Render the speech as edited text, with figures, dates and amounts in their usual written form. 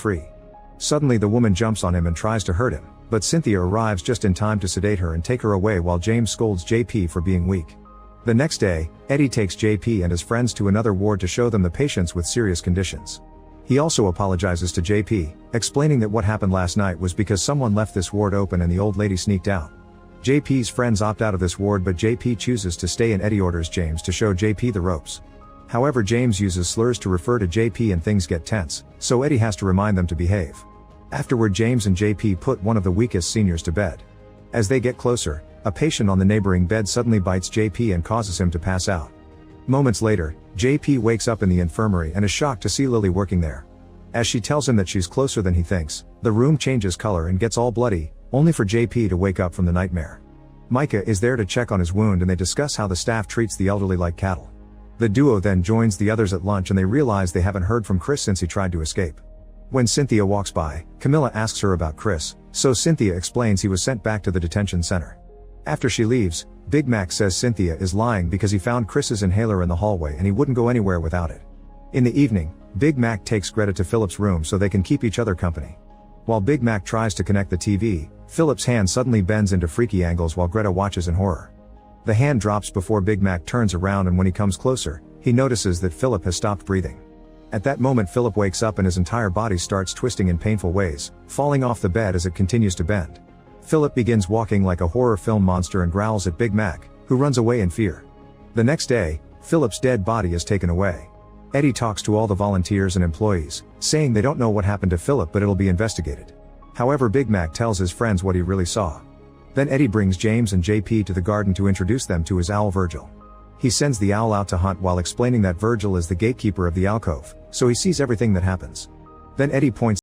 free. Suddenly the woman jumps on him and tries to hurt him, but Cynthia arrives just in time to sedate her and take her away while James scolds JP for being weak. The next day, Eddie takes JP and his friends to another ward to show them the patients with serious conditions. He also apologizes to JP, explaining that what happened last night was because someone left this ward open and the old lady sneaked out. JP's friends opt out of this ward, but JP chooses to stay and Eddie orders James to show JP the ropes. However, James uses slurs to refer to JP and things get tense, so Eddie has to remind them to behave. Afterward, James and JP put one of the weakest seniors to bed. As they get closer, a patient on the neighboring bed suddenly bites JP and causes him to pass out. Moments later, JP wakes up in the infirmary and is shocked to see Lily working there. As she tells him that she's closer than he thinks, the room changes color and gets all bloody, only for JP to wake up from the nightmare. Micah is there to check on his wound and they discuss how the staff treats the elderly like cattle. The duo then joins the others at lunch and they realize they haven't heard from Chris since he tried to escape. When Cynthia walks by, Camilla asks her about Chris, so Cynthia explains he was sent back to the detention center. After she leaves, Big Mac says Cynthia is lying because he found Chris's inhaler in the hallway and he wouldn't go anywhere without it. In the evening, Big Mac takes Greta to Philip's room so they can keep each other company. While Big Mac tries to connect the TV, Philip's hand suddenly bends into freaky angles while Greta watches in horror. The hand drops before Big Mac turns around, and when he comes closer, he notices that Philip has stopped breathing. At that moment, Philip wakes up and his entire body starts twisting in painful ways, falling off the bed as it continues to bend. Philip begins walking like a horror film monster and growls at Big Mac, who runs away in fear. The next day, Philip's dead body is taken away. Eddie talks to all the volunteers and employees, saying they don't know what happened to Philip, but it'll be investigated. However, Big Mac tells his friends what he really saw. Then Eddie brings James and JP to the garden to introduce them to his owl Virgil. He sends the owl out to hunt while explaining that Virgil is the gatekeeper of the alcove, so he sees everything that happens. Then Eddie points